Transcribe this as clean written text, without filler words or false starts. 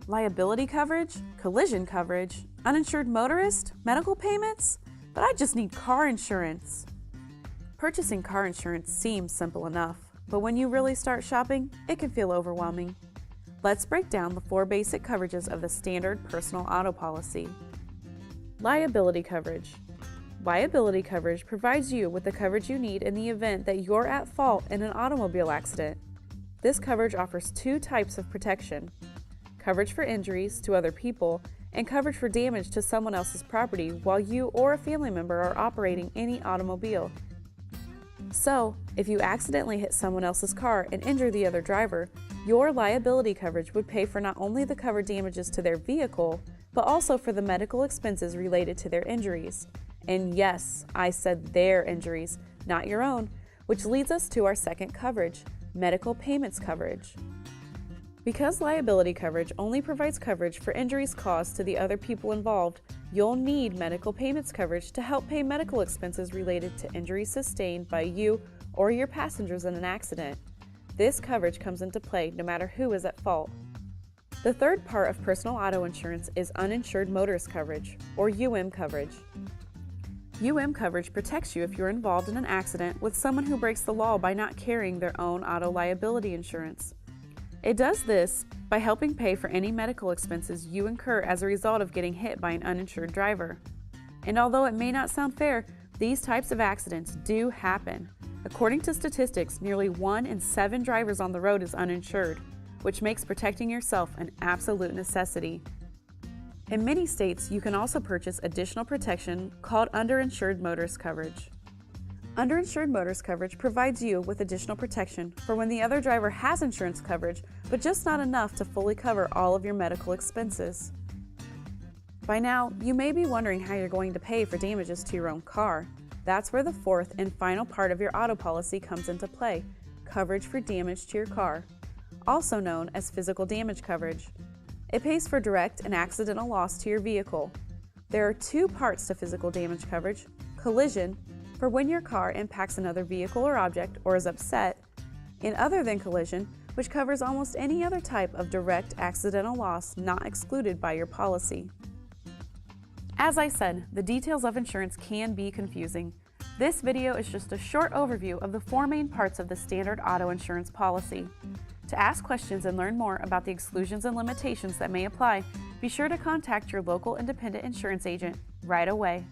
Liability coverage, collision coverage, uninsured motorist, medical payments, but I just need car insurance. Purchasing car insurance seems simple enough, but when you really start shopping, it can feel overwhelming. Let's break down the 4 basic coverages of the standard personal auto policy. Liability coverage. Liability coverage provides you with the coverage you need in the event that you're at fault in an automobile accident. This coverage offers 2 types of protection: coverage for injuries to other people and coverage for damage to someone else's property while you or a family member are operating any automobile. So, if you accidentally hit someone else's car and injure the other driver, your liability coverage would pay for not only the covered damages to their vehicle, but also for the medical expenses related to their injuries. And yes, I said their injuries, not your own, which leads us to our second coverage, medical payments coverage. Because liability coverage only provides coverage for injuries caused to the other people involved, you'll need medical payments coverage to help pay medical expenses related to injuries sustained by you or your passengers in an accident. This coverage comes into play no matter who is at fault. The third part of personal auto insurance is uninsured motorist coverage, or coverage. Coverage protects you if you're involved in an accident with someone who breaks the law by not carrying their own auto liability insurance. It does this by helping pay for any medical expenses you incur as a result of getting hit by an uninsured driver. And although it may not sound fair, these types of accidents do happen. According to statistics, nearly 1 in 7 drivers on the road is uninsured, which makes protecting yourself an absolute necessity. In many states, you can also purchase additional protection called underinsured motorist coverage. Underinsured motorist coverage provides you with additional protection for when the other driver has insurance coverage, but just not enough to fully cover all of your medical expenses. By now, you may be wondering how you're going to pay for damages to your own car. That's where the fourth and final part of your auto policy comes into play, coverage for damage to your car, also known as physical damage coverage. It pays for direct and accidental loss to your vehicle. There are 2 parts to physical damage coverage: collision, for when your car impacts another vehicle or object or is upset, and other than collision, which covers almost any other type of direct accidental loss not excluded by your policy. As I said, the details of insurance can be confusing. This video is just a short overview of the 4 main parts of the standard auto insurance policy. To ask questions and learn more about the exclusions and limitations that may apply, be sure to contact your local independent insurance agent right away.